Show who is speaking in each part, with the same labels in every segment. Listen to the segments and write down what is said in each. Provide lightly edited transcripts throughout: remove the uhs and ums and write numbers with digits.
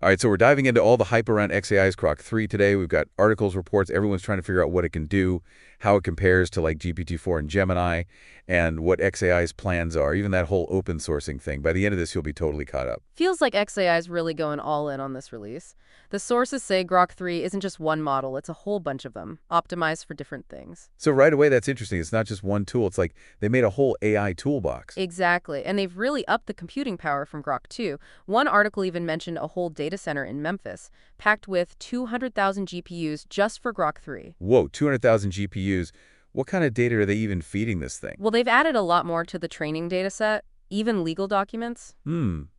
Speaker 1: All right, so we're diving into all the hype around XAI's Grok 3 today. We've got articles, reports, everyone's trying to figure out what it can do, how it compares to like GPT-4 and Gemini, and what XAI's plans are, even that whole open sourcing thing. By the end of this, you'll be totally caught up.
Speaker 2: Feels like XAI is really going all in on this release. The sources say Grok 3 isn't just one model, it's a whole bunch of them, optimized for different things.
Speaker 1: So right away, that's interesting. It's not just one tool. It's like they made a whole AI toolbox.
Speaker 2: Exactly, and they've really upped the computing power from Grok 2. One article even mentioned a whole data center in Memphis, packed with 200,000 GPUs just for Grok 3.
Speaker 1: Whoa, 200,000 GPUs. What kind of data are they even feeding this thing?
Speaker 2: Well, they've added a lot more to the training data set, even legal documents.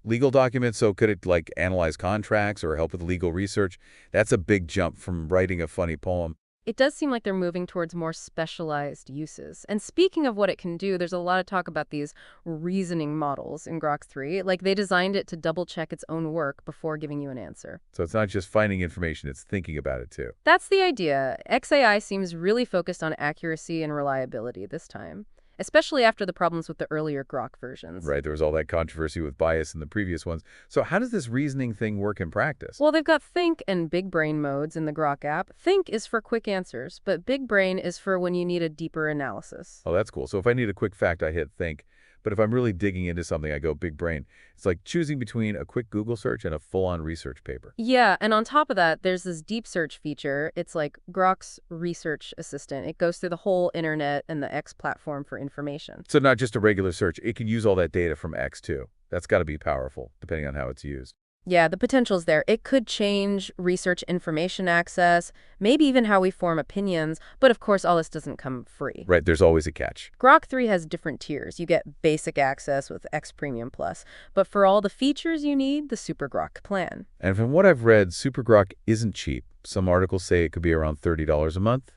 Speaker 1: Legal documents, so could it like analyze contracts or help with legal research? That's a big jump from writing a funny poem.
Speaker 2: It does seem like they're moving towards more specialized uses. And speaking of what it can do, there's a lot of talk about these reasoning models in Grok 3. Like they designed it to double-check its own work before giving you an answer.
Speaker 1: So it's not just finding information, it's thinking about it too.
Speaker 2: That's the idea. XAI seems really focused on accuracy and reliability this time, especially after the problems with the earlier Grok versions.
Speaker 1: Right, there was all that controversy with bias in the previous ones. So how does this reasoning thing work in practice?
Speaker 2: Well, they've got Think and Big Brain modes in the Grok app. Think is for quick answers, but Big Brain is for when you need a deeper analysis.
Speaker 1: Oh, that's cool. So if I need a quick fact, I hit think. But if I'm really digging into something, I go big brain. It's like choosing between a quick Google search and a full-on research paper.
Speaker 2: Yeah, and on top of that, there's this DeepSearch feature. It's like Grok's research assistant. It goes through the whole internet and the X platform for information.
Speaker 1: So not just a regular search, it can use all that data from X too. That's got to be powerful, depending on how it's used.
Speaker 2: Yeah, the potential's there. It could change research information access, maybe even how we form opinions, but of course all this doesn't come free.
Speaker 1: Right, there's always a catch.
Speaker 2: Grok 3 has different tiers. You get basic access with X Premium Plus, but for all the features you need, the Super Grok plan.
Speaker 1: And from what I've read, Super Grok isn't cheap. Some articles say it could be around $30 a month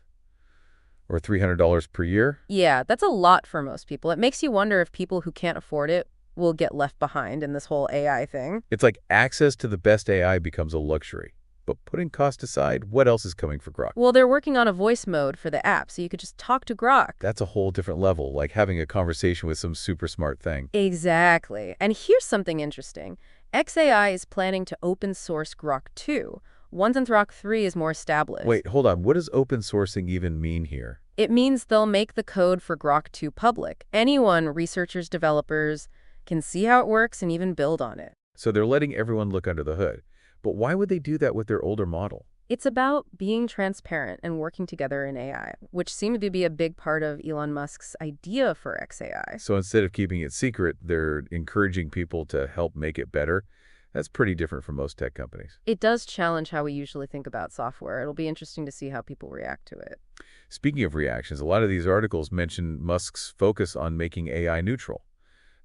Speaker 1: or $300 per year.
Speaker 2: Yeah, that's a lot for most people. It makes you wonder if people who can't afford it will get left behind in this whole AI thing.
Speaker 1: It's like access to the best AI becomes a luxury. But putting cost aside, what else is coming for Grok?
Speaker 2: Well, they're working on a voice mode for the app, so you could just talk to Grok.
Speaker 1: That's a whole different level, like having a conversation with some super smart thing.
Speaker 2: Exactly. And here's something interesting. XAI is planning to open source Grok 2. Once Grok 3 is more established.
Speaker 1: Wait, hold on. What does open sourcing even mean here?
Speaker 2: It means they'll make the code for Grok 2 public. Anyone, researchers, developers, can see how it works and even build on it.
Speaker 1: So they're letting everyone look under the hood. But why would they do that with their older model?
Speaker 2: It's about being transparent and working together in AI, which seemed to be a big part of Elon Musk's idea for XAI.
Speaker 1: So instead of keeping it secret, they're encouraging people to help make it better. That's pretty different from most tech companies.
Speaker 2: It does challenge how we usually think about software. It'll be interesting to see how people react to it.
Speaker 1: Speaking of reactions, a lot of these articles mention Musk's focus on making AI neutral,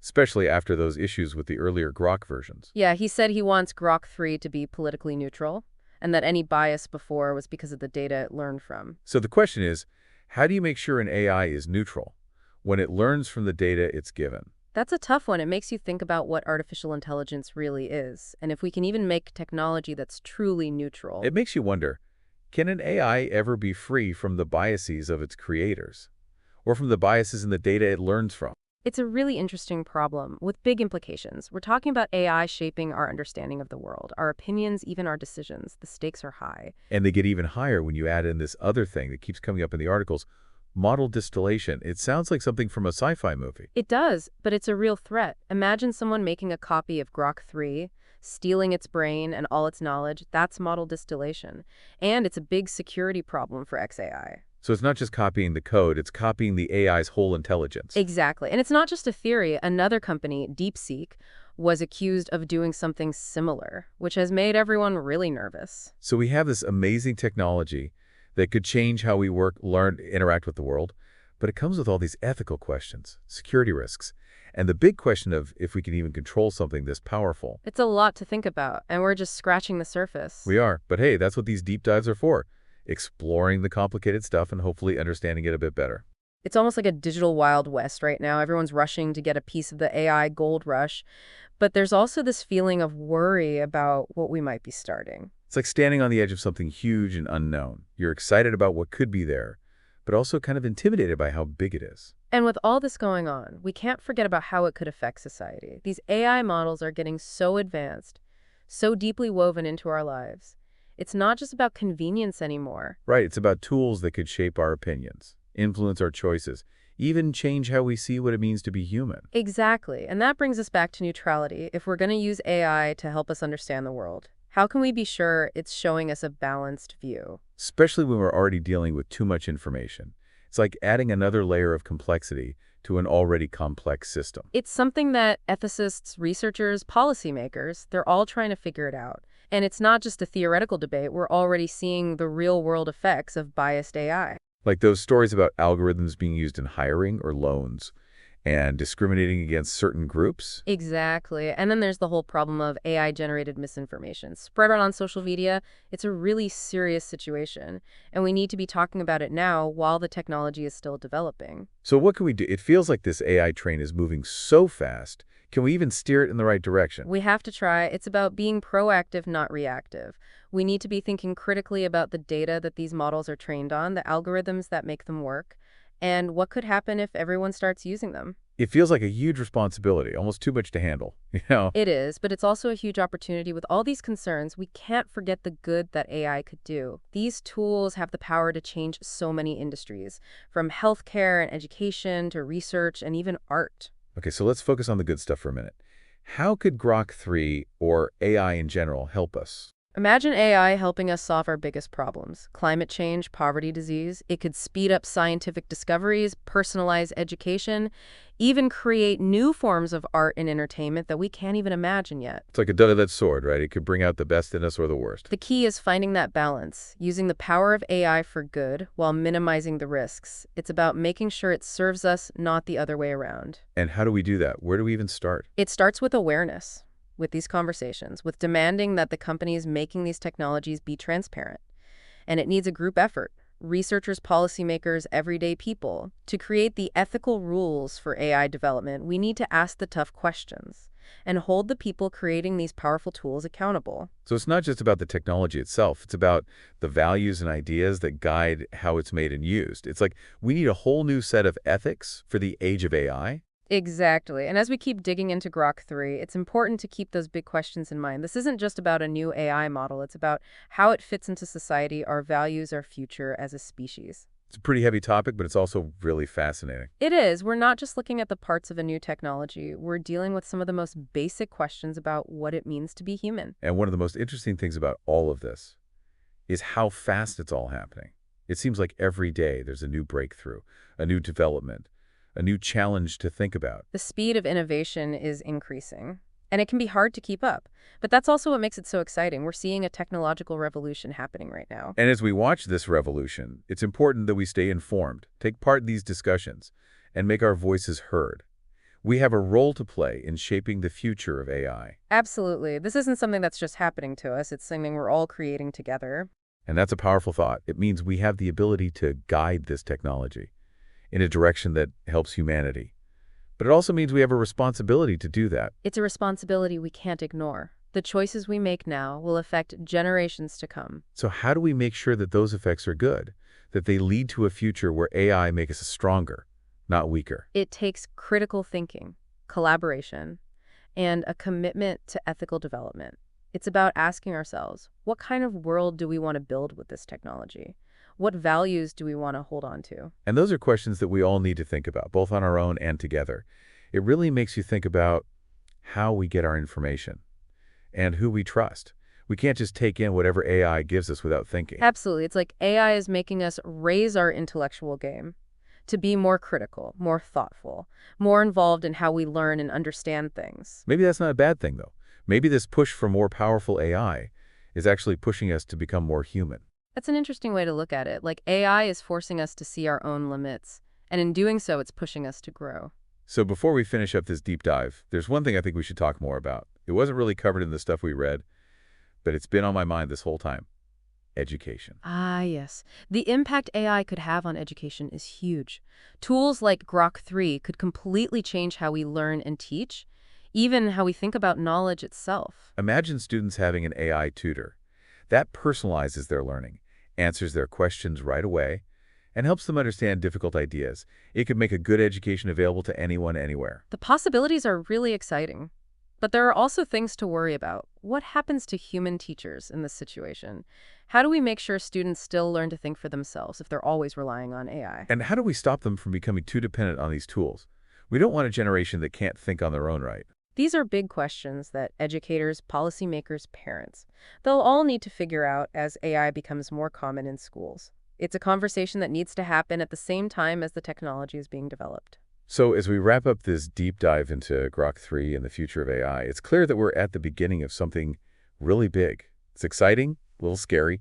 Speaker 1: especially after those issues with the earlier Grok versions.
Speaker 2: Yeah, he said he wants Grok 3 to be politically neutral, and that any bias before was because of the data it learned from.
Speaker 1: So the question is, how do you make sure an AI is neutral when it learns from the data it's given?
Speaker 2: That's a tough one. It makes you think about what artificial intelligence really is, and if we can even make technology that's truly neutral.
Speaker 1: It makes you wonder, can an AI ever be free from the biases of its creators, or from the biases in the data it learns from?
Speaker 2: It's a really interesting problem with big implications. We're talking about AI shaping our understanding of the world, our opinions, even our decisions. The stakes are high.
Speaker 1: And they get even higher when you add in this other thing that keeps coming up in the articles, model distillation. It sounds like something from a sci-fi movie.
Speaker 2: It does, but it's a real threat. Imagine someone making a copy of Grok 3, stealing its brain and all its knowledge. That's model distillation. And it's a big security problem for XAI.
Speaker 1: So it's not just copying the code, it's copying the AI's whole intelligence.
Speaker 2: Exactly. And it's not just a theory. Another company, DeepSeek, was accused of doing something similar, which has made everyone really nervous.
Speaker 1: So we have this amazing technology that could change how we work, learn, interact with the world, but it comes with all these ethical questions, security risks, and the big question of if we can even control something this powerful.
Speaker 2: It's a lot to think about, and we're just scratching the surface.
Speaker 1: We are, but hey, that's what these deep dives are for. Exploring the complicated stuff and hopefully understanding it a bit better.
Speaker 2: It's almost like a digital Wild West right now. Everyone's rushing to get a piece of the AI gold rush. But there's also this feeling of worry about what we might be starting.
Speaker 1: It's like standing on the edge of something huge and unknown. You're excited about what could be there, but also kind of intimidated by how big it is.
Speaker 2: And with all this going on, we can't forget about how it could affect society. These AI models are getting so advanced, so deeply woven into our lives. It's not just about convenience anymore.
Speaker 1: Right, it's about tools that could shape our opinions, influence our choices, even change how we see what it means to be human.
Speaker 2: Exactly. And that brings us back to neutrality. If we're going to use AI to help us understand the world, how can we be sure it's showing us a balanced view?
Speaker 1: Especially when we're already dealing with too much information. It's like adding another layer of complexity to an already complex system.
Speaker 2: It's something that ethicists, researchers, policymakers, they're all trying to figure it out. And it's not just a theoretical debate. We're already seeing the real-world effects of biased AI.
Speaker 1: Like those stories about algorithms being used in hiring or loans and discriminating against certain groups.
Speaker 2: Exactly. And then there's the whole problem of AI-generated misinformation. Spread out on social media, it's a really serious situation. And we need to be talking about it now while the technology is still developing.
Speaker 1: So what can we do? It feels like this AI train is moving so fast. Can we even steer it in the right direction?
Speaker 2: We have to try. It's about being proactive, not reactive. We need to be thinking critically about the data that these models are trained on, the algorithms that make them work, and what could happen if everyone starts using them.
Speaker 1: It feels like a huge responsibility, almost too much to handle, you know?
Speaker 2: It is, but it's also a huge opportunity. With all these concerns, we can't forget the good that AI could do. These tools have the power to change so many industries, from healthcare and education to research and even art.
Speaker 1: Okay, so let's focus on the good stuff for a minute. How could Grok 3 or AI in general help us?
Speaker 2: Imagine AI helping us solve our biggest problems: climate change, poverty, disease. It could speed up scientific discoveries, personalize education, even create new forms of art and entertainment that we can't even imagine yet.
Speaker 1: It's like a double-edged sword, right? It could bring out the best in us or the worst.
Speaker 2: The key is finding that balance, using the power of AI for good while minimizing the risks. It's about making sure it serves us, not the other way around.
Speaker 1: And how do we do that? Where do we even start?
Speaker 2: It starts with awareness, with these conversations, with demanding that the companies making these technologies be transparent. And it needs a group effort: researchers, policymakers, everyday people. To create the ethical rules for AI development, we need to ask the tough questions and hold the people creating these powerful tools accountable.
Speaker 1: So it's not just about the technology itself. It's about the values and ideas that guide how it's made and used. It's like we need a whole new set of ethics for the age of AI.
Speaker 2: Exactly. And as we keep digging into Grok 3, it's important to keep those big questions in mind. This isn't just about a new AI model. It's about how it fits into society, our values, our future as a species.
Speaker 1: It's a pretty heavy topic, but it's also really fascinating.
Speaker 2: It is. We're not just looking at the parts of a new technology. We're dealing with some of the most basic questions about what it means to be human.
Speaker 1: And one of the most interesting things about all of this is how fast it's all happening. It seems like every day there's a new breakthrough, a new development, a new challenge to think about.
Speaker 2: The speed of innovation is increasing, and it can be hard to keep up. But that's also what makes it so exciting. We're seeing a technological revolution happening right now.
Speaker 1: And as we watch this revolution, it's important that we stay informed, take part in these discussions, and make our voices heard. We have a role to play in shaping the future of AI.
Speaker 2: Absolutely. This isn't something that's just happening to us. It's something we're all creating together.
Speaker 1: And that's a powerful thought. It means we have the ability to guide this technology in a direction that helps humanity. But it also means we have a responsibility to do that.
Speaker 2: It's a responsibility we can't ignore. The choices we make now will affect generations to come.
Speaker 1: So how do we make sure that those effects are good, that they lead to a future where AI makes us stronger, not weaker?
Speaker 2: It takes critical thinking, collaboration, and a commitment to ethical development. It's about asking ourselves, what kind of world do we want to build with this technology? What values do we want to hold on to?
Speaker 1: And those are questions that we all need to think about, both on our own and together. It really makes you think about how we get our information and who we trust. We can't just take in whatever AI gives us without thinking.
Speaker 2: Absolutely. It's like AI is making us raise our intellectual game to be more critical, more thoughtful, more involved in how we learn and understand things.
Speaker 1: Maybe that's not a bad thing, though. Maybe this push for more powerful AI is actually pushing us to become more human.
Speaker 2: That's an interesting way to look at it. Like AI is forcing us to see our own limits, and in doing so, it's pushing us to grow.
Speaker 1: So before we finish up this deep dive, there's one thing I think we should talk more about. It wasn't really covered in the stuff we read, but it's been on my mind this whole time. Education.
Speaker 2: Ah, yes. The impact AI could have on education is huge. Tools like Grok 3 could completely change how we learn and teach, even how we think about knowledge itself.
Speaker 1: Imagine students having an AI tutor. That personalizes their learning, answers their questions right away, and helps them understand difficult ideas. It could make a good education available to anyone, anywhere.
Speaker 2: The possibilities are really exciting. But there are also things to worry about. what happens to human teachers in this situation? How do we make sure students still learn to think for themselves if they're always relying on AI?
Speaker 1: And how do we stop them from becoming too dependent on these tools? We don't want a generation that can't think on their own right.
Speaker 2: These are big questions that educators, policymakers, parents, they'll all need to figure out as AI becomes more common in schools. It's a conversation that needs to happen at the same time as the technology is being developed.
Speaker 1: So as we wrap up this deep dive into Grok 3 and the future of AI, it's clear that we're at the beginning of something really big. It's exciting, a little scary,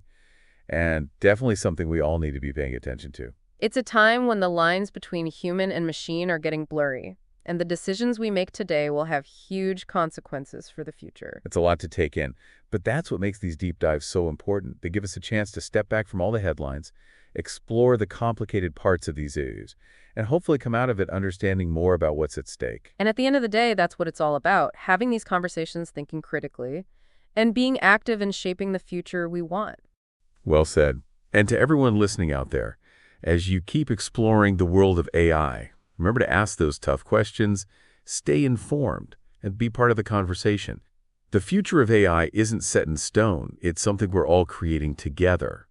Speaker 1: and definitely something we all need to be paying attention to.
Speaker 2: It's a time when the lines between human and machine are getting blurry, and the decisions we make today will have huge consequences for the future.
Speaker 1: It's a lot to take in, but that's what makes these deep dives so important. They give us a chance to step back from all the headlines, explore the complicated parts of these issues, and hopefully come out of it understanding more about what's at stake.
Speaker 2: And at the end of the day, that's what it's all about, having these conversations, thinking critically, and being active in shaping the future we want.
Speaker 1: Well said. And to everyone listening out there, as you keep exploring the world of AI, remember to ask those tough questions, stay informed, and be part of the conversation. The future of AI isn't set in stone. It's something we're all creating together.